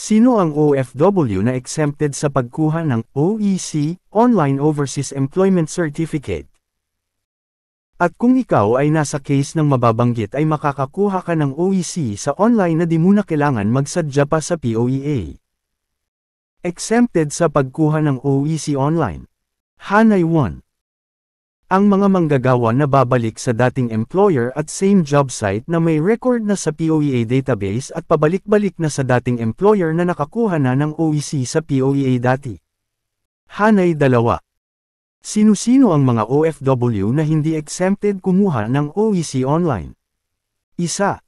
Sino ang OFW na exempted sa pagkuha ng OEC, Online Overseas Employment Certificate? At kung ikaw ay nasa case ng mababanggit ay makakakuha ka ng OEC sa online na di mo na kailangan magsadya pa sa POEA. Exempted sa pagkuha ng OEC online. Hanay 1. Ang mga manggagawa na babalik sa dating employer at same job site na may record na sa POEA database at pabalik-balik na sa dating employer na nakakuha na ng OEC sa POEA dati. Hanay 2. Sino-sino ang mga OFW na hindi exempted kumuha ng OEC online? 1.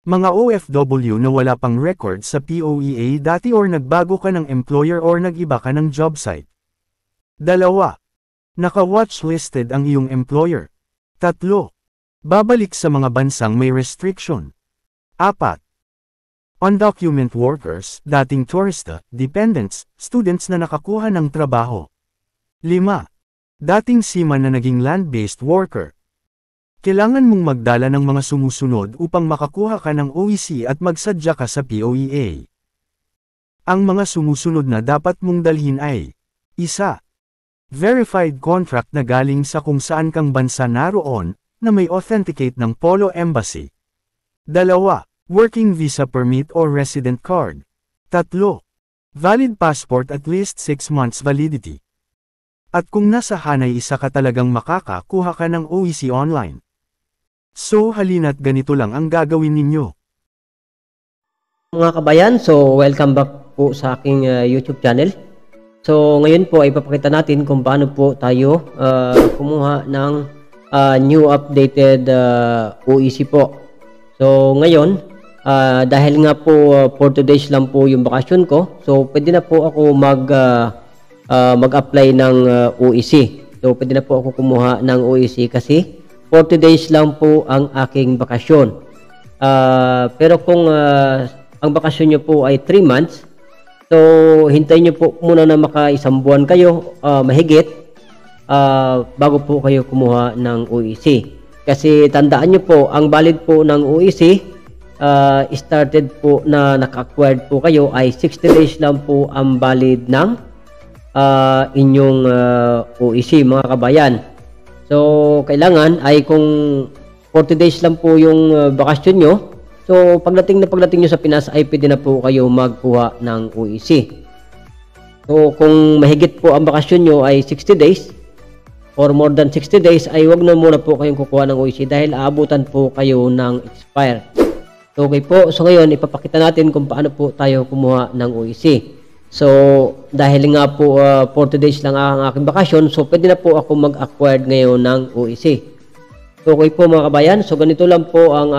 Mga OFW na wala pang record sa POEA dati or nagbago ka ng employer or nag-iba ka ng job site. 2. Naka-watchlisted ang iyong employer. 3. Babalik sa mga bansang may restriction. 4. Undocumented workers, dating tourista, dependents, students na nakakuha ng trabaho. 5. Dating seaman na naging land-based worker. Kailangan mong magdala ng mga sumusunod upang makakuha ka ng OEC at magsadya ka sa POEA. Ang mga sumusunod na dapat mong dalhin ay: 1. Verified contract na galing sa kung saan kang bansa naroon, na may authenticate ng Polo Embassy. 2. Working visa permit or resident card. 3. Valid passport at least 6 months validity. At kung nasa hanay 1 ka talagang makakakuha ka ng OEC online. So halina't ganito lang ang gagawin ninyo. Mga kabayan, so welcome back po sa aking YouTube channel. So ngayon po ay ipapakita natin kung paano po tayo kumuha ng new updated OEC po. So ngayon, dahil nga po 4 days lang po yung bakasyon ko, so pwede na po ako mag-apply ng OEC. So pwede na po ako kumuha ng OEC kasi 40 days lang po ang aking bakasyon. Pero kung ang bakasyon nyo po ay 3 months, so hintayin nyo po muna na maka-1 buwan kayo, mahigit, bago po kayo kumuha ng OEC. Kasi tandaan nyo po, ang valid po ng OEC, started po na naka-acquired po kayo ay 60 days lang po ang valid ng inyong OEC, mga kabayan. So kailangan ay kung 40 days lang po yung bakasyon nyo, so pagdating nyo sa Pinas ay pwede na po kayo magkuha ng OEC. So kung mahigit po ang bakasyon nyo ay 60 days or more than 60 days ay wag na muna po kayong kukuha ng OEC dahil aabutan po kayo ng expire. So okay po, so ngayon ipapakita natin kung paano po tayo kumuha ng OEC. So dahil nga po 40 days lang ang aking bakasyon, so pwede na po ako mag-acquired ngayon ng OEC. So okay po mga kabayan, so ganito lang po ang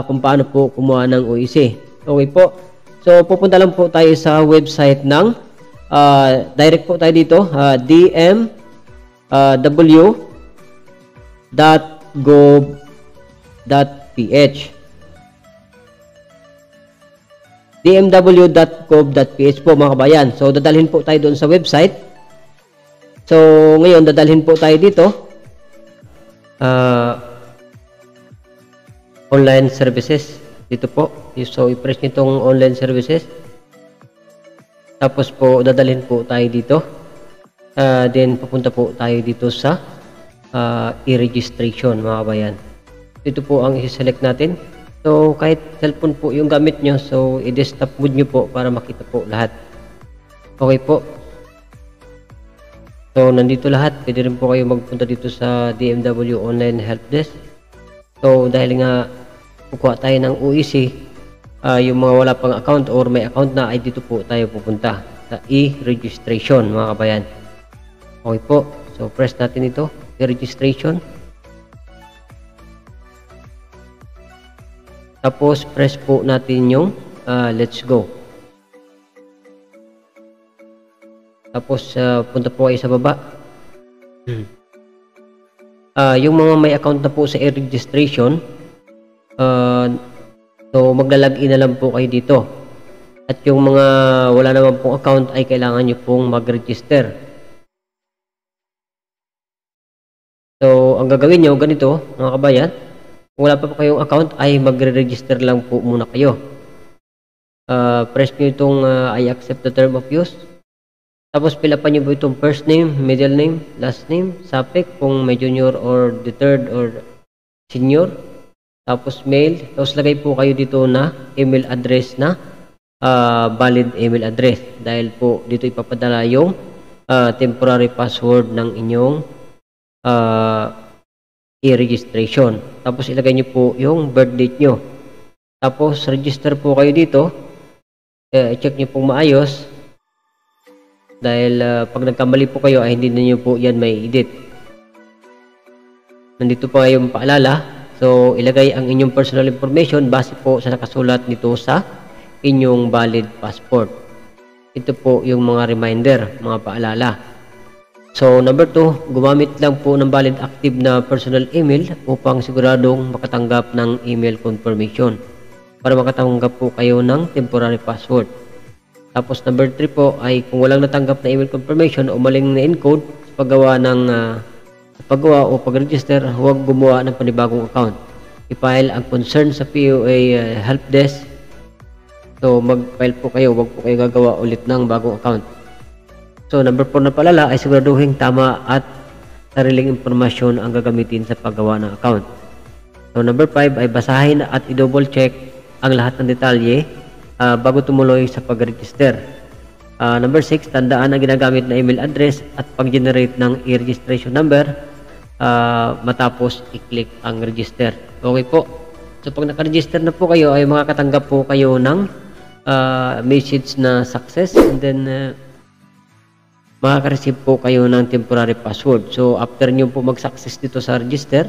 kung paano po kumuha ng OEC. Okay po. So pupunta lang po tayo sa website ng direct po tayo dito, dmw.gov.ph. dmw.gov.ph po mga kabayan. So dadalhin po tayo doon sa website. So ngayon dadalhin po tayo dito. Online services dito po. So i-press nyo itong online services, tapos po dadalhin po tayo dito, then pupunta po tayo dito sa e-registration mga kabayan. Dito po ang i-select natin. So kahit cellphone po yung gamit nyo, so i-desktop mode nyo po para makita po lahat. Okay po. So nandito lahat. Pwede rin po kayo magpunta dito sa DMW Online Helpdesk. So dahil nga kukuha tayo ng OEC, yung mga wala pang account or may account na ay dito po tayo pupunta sa e-registration mga kabayan. Okay po. So press natin ito, e-registration. Tapos press po natin yung let's go. Tapos punta po kayo sa baba. Yung mga may account na po sa e-registration, so magla-login na lang po kayo dito. At yung mga wala naman pong account ay kailangan nyo pong mag-register. So ang gagawin nyo ganito mga kabayan, kung wala pa po kayong account ay magre-register lang po muna kayo. press nyo itong I accept the term of use. Tapos fill upan nyo po itong first name, middle name, last name, suffix kung may junior or the third or senior. Tapos mail. Tapos lagay po kayo dito na email address na valid email address. Dahil po dito ipapadala yung temporary password ng inyong e-registration. Tapos ilagay nyo po yung birth date nyo. Tapos register po kayo dito. I-check nyo pong maayos. Dahil pag nagkamali po kayo ay hindi na nyo po yan may edit. Nandito pa yung paalala. So ilagay ang inyong personal information base po sa nakasulat nito sa inyong valid passport. Ito po yung mga reminder, mga paalala. So number 2, gumamit lang po ng valid active na personal email upang siguradong makatanggap ng email confirmation para makatanggap po kayo ng temporary password. Tapos number 3 po ay kung walang natanggap na email confirmation o maling na encode sa paggawa o pag-register, huwag gumawa ng panibagong account. I-file ang concern sa POA help desk. So mag-file po kayo, huwag po kayo gagawa ulit ng bagong account. So number 4 na paalala ay siguraduhin tama at sariling impormasyon ang gagamitin sa paggawa ng account. So number 5 ay basahin at i-double check ang lahat ng detalye bago tumuloy sa pag-register. Number 6, tandaan ang ginagamit na email address at pag-generate ng e-registration number matapos i-click ang register. Okay po. So pag naka-register na po kayo ay makakatanggap po kayo ng message na success, and then makaka-receive po kayo ng temporary password. So after nyo po mag-success dito sa register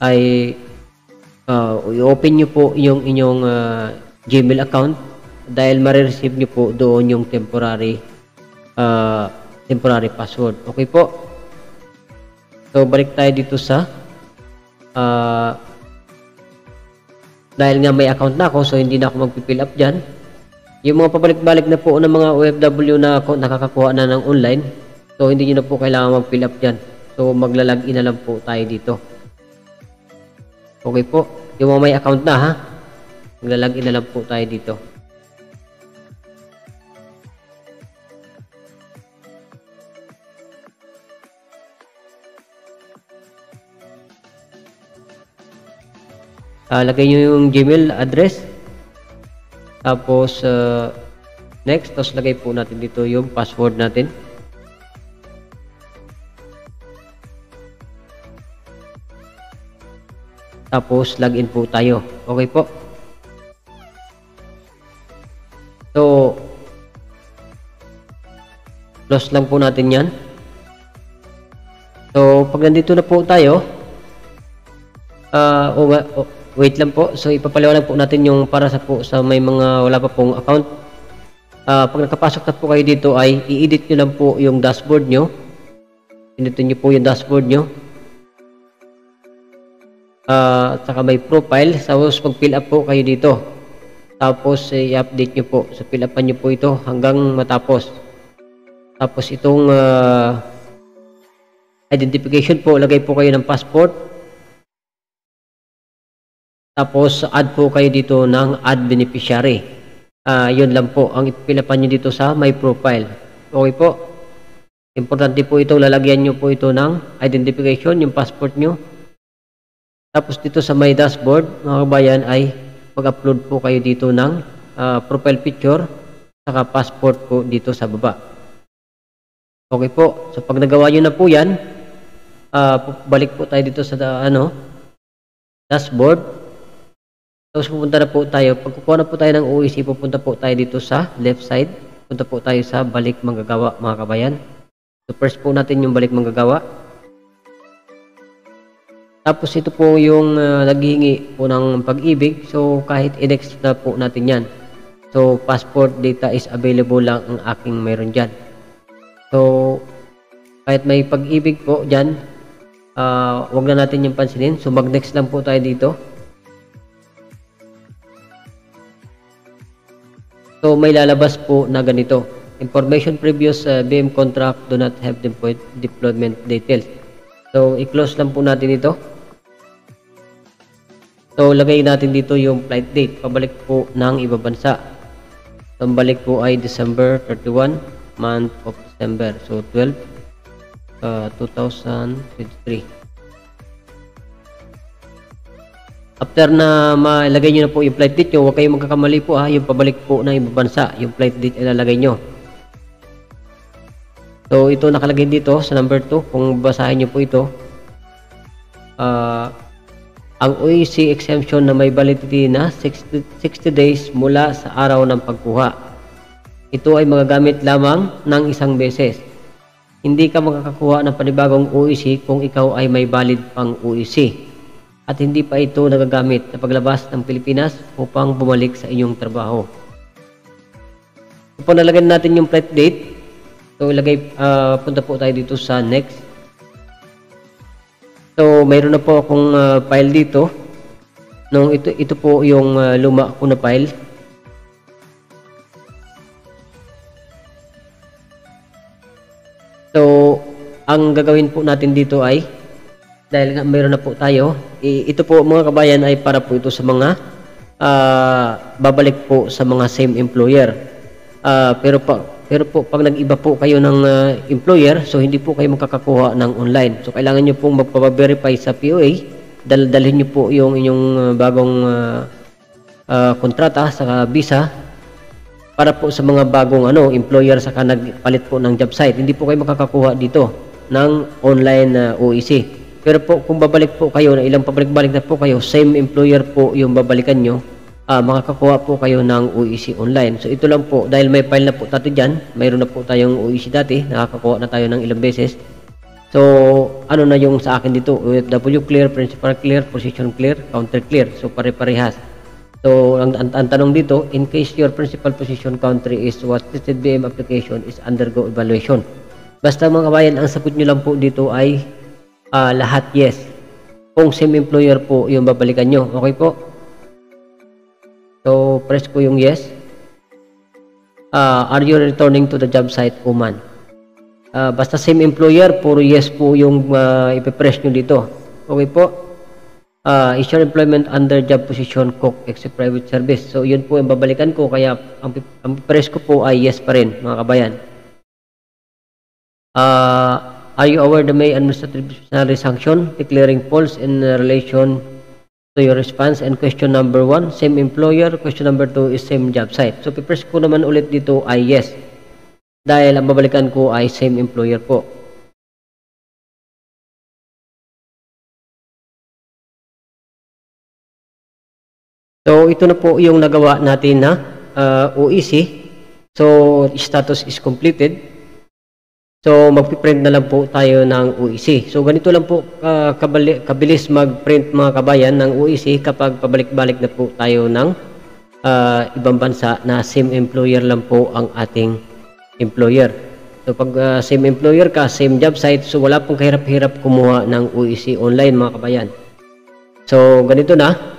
ay i-open nyo po yung inyong Gmail account dahil marireceive nyo po doon yung temporary password. Okay po. So balik tayo dito sa dahil nga may account na ako, so hindi na ako magpipill up dyan. Yung mga pabalik-balik na po ng mga OFW na nakakakuha na ng online, so hindi nyo na po kailangan mag-fill up dyan. So maglalagin na lang po tayo dito. Okay po. Yung mga may account na ha, maglalagin na lang po tayo dito. Lagay nyo yung Gmail address. Tapos next, tapos lagay po natin dito yung password natin. Tapos login po tayo. Okay po. So close lang po natin yan. So pag nandito na po tayo, wait lang po. So ipapaliwanag po natin yung para sa may mga wala pa pong account. Pag nakapasok na po kayo dito ay i-edit nyo lang po yung dashboard nyo. Pinutin nyo po yung dashboard nyo. At saka may profile. Tapos mag-fill up po kayo dito. Tapos i-update nyo po. So fill upan nyo po ito hanggang matapos. Tapos itong identification po, lagay po kayo ng passport. Tapos add po kayo dito ng add beneficiary. Yun lang po ang ipilapan nyo dito sa my profile. Okay po. Importante po ito, lalagyan nyo po ito ng identification, yung passport nyo. Tapos dito sa my dashboard, mga kabayan, ay mag-upload po kayo dito ng profile picture saka passport po dito sa baba. Okay po. So pag nagawa nyo na po yan, balik po tayo dito sa dashboard. Tapos pupunta na po tayo. Pag kukuha na po tayo ng OEC, pupunta po tayo dito sa left side. Punta po tayo sa balik manggagawa, mga kabayan. So first po natin yung balik manggagawa. Tapos ito po yung naghihingi po ng pag-ibig. So kahit i-next na po natin yan. So passport data is available lang ang aking mayroon dyan. So kahit may pag-ibig po dyan, wag na natin yung pansinin. So mag-next lang po tayo dito. So may lalabas po na ganito. Information previous BM contract do not have deployment details. So i-close lang po natin ito. So lagay natin dito yung flight date, pabalik po ng ibang bansa. So, ang balik po ay December 31, month of December. So, 12, 2023. After na malagay nyo na po yung flight date nyo, huwag kayong magkakamali po ha, yung pabalik po na ibang bansa, yung flight date ilalagay nyo. So, ito nakalagay dito sa number 2, kung basahin nyo po ito. Ang OEC exemption na may validity na 60 days mula sa araw ng pagkuha. Ito ay magagamit lamang ng isang beses. Hindi ka makakakuha ng panibagong OEC kung ikaw ay may valid pang OEC. At hindi pa ito nagagamit sa paglabas ng Pilipinas upang bumalik sa inyong trabaho. Kung nalagyan natin yung flight date, so punta po tayo dito sa next. So mayroon na po akong file dito. Ito po yung luma ko na file. So ang gagawin po natin dito ay, dahil nga mayroon na po tayo, ito po mga kabayan ay para po ito sa mga babalik po sa mga same employer. Pero po pag nag-iba po kayo ng employer, so hindi po kayo makakakuha ng online. So kailangan nyo pong magpa-verify sa POA, dalhin nyo po yung inyong bagong kontrata sa visa para po sa mga bagong employer saka nagpalit po ng job site. Hindi po kayo makakakuha dito ng online OEC. Pero po kung babalik po kayo, na ilang pabalik-balik na po kayo, same employer po yung babalikan nyo, makakakuha po kayo ng OEC online. So ito lang po, dahil may file na po tayo dyan, mayroon na po tayong OEC dati, nakakakuha na tayo ng ilang beses. So ano na yung sa akin dito, OFW clear, principal clear, position clear, counter clear. So pare-parehas. So ang tanong dito, in case your principal position country is what listed BM application is undergo evaluation. Basta mga kabayan, ang sagot nyo lang po dito ay lahat yes. Kung same employer po yung babalikan nyo. Okay po? So, press ko yung yes. Are you returning to the job site, Oman? Basta same employer, puro yes po yung ipipress nyo dito. Okay po? Is your employment under job position cook except private service? So, yun po yung babalikan ko. Kaya, ang press ko po ay yes pa rin, mga kabayan. Are you aware the may administrative disciplinary sanction declaring false in relation to your response? And question number 1, same employer. Question number 2 is same job site. So, pipress ko naman ulit dito ay yes. Dahil ang babalikan ko ay same employer po. So, ito na po yung nagawa natin na OEC. So, status is completed. So, magpiprint na lang po tayo ng OEC. So, ganito lang po kabilis mag-print mga kabayan ng OEC kapag pabalik-balik na po tayo ng ibang bansa na same employer lang po ang ating employer. So, pag same employer ka, same job site, so wala pong kahirap-hirap kumuha ng OEC online mga kabayan. So, ganito na.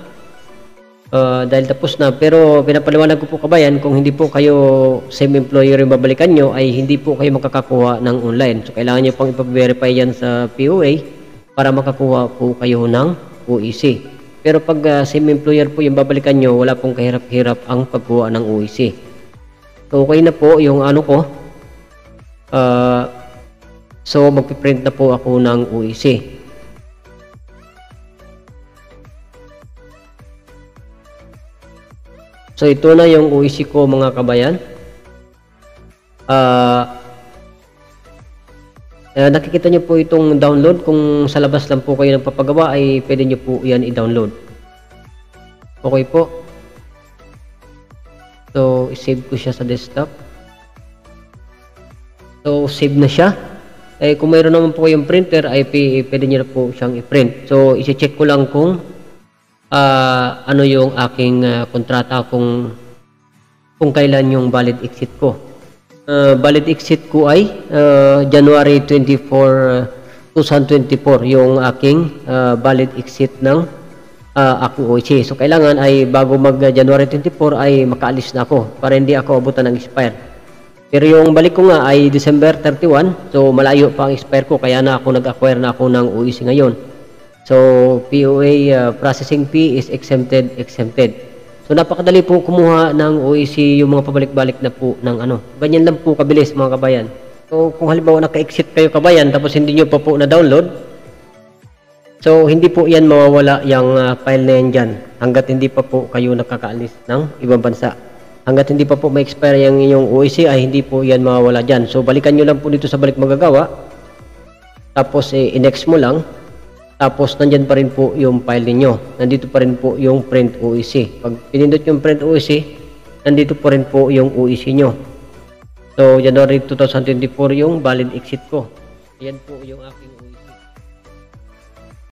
Dahil tapos na, pero pinapaliwanag ko po kabayan, kung hindi po kayo same employer yung babalikan nyo, ay hindi po kayo makakakuha ng online. So kailangan nyo pang ipag-verify yan sa POA para makakuha po kayo ng OEC. Pero pag same employer po yung babalikan nyo, wala pong kahirap-hirap ang pagkuha ng OEC. So okay na po yung ano ko. So magpiprint na po ako ng OEC. So ito na yung OEC ko mga kabayan. Nakikita nyo po itong download. Kung sa labas lang po kayo nagpapagawa ay pwede nyo po yan i-download. Okay po. So i-save ko siya sa desktop. So save na siya. Kung mayroon naman po kayong printer ay pwede nyo na po siyang i-print. So isi-check ko lang kung ano yung aking kontrata, kung kailan yung valid exit ko. Valid exit ko ay January 24, 2024 yung aking valid exit ng aking OEC. So kailangan ay bago mag January 24 ay makaalis na ako para hindi ako abutan ng expire. Pero yung balik ko nga ay December 31, so malayo pa ang expire ko, kaya na ako nag-acquire na ako ng OEC ngayon. So, POA processing fee is exempted. So, So napakadali po kumuha ng OEC, yung mga pabalik-balik na po ng ano. Ganyan lang po kabilis mga kabayan. So kung halimbawa naka-exit kayo kabayan tapos hindi nyo pa po na-download, so hindi po yan mawawala yung file na yan dyan hanggat hindi pa po kayo nakakaalis ng ibang bansa. Hanggat hindi pa po ma-expire yung inyong OEC ay hindi po yan mawawala dyan. So balikan nyo lang po dito sa balik magagawa. Tapos i-next mo lang. Tapos nandyan pa rin po yung file ninyo. Nandito pa rin po yung print OEC. Pag pinindot yung print OEC, nandito pa rin po yung OEC nyo. So January 2024 yung valid exit ko. Yan po yung aking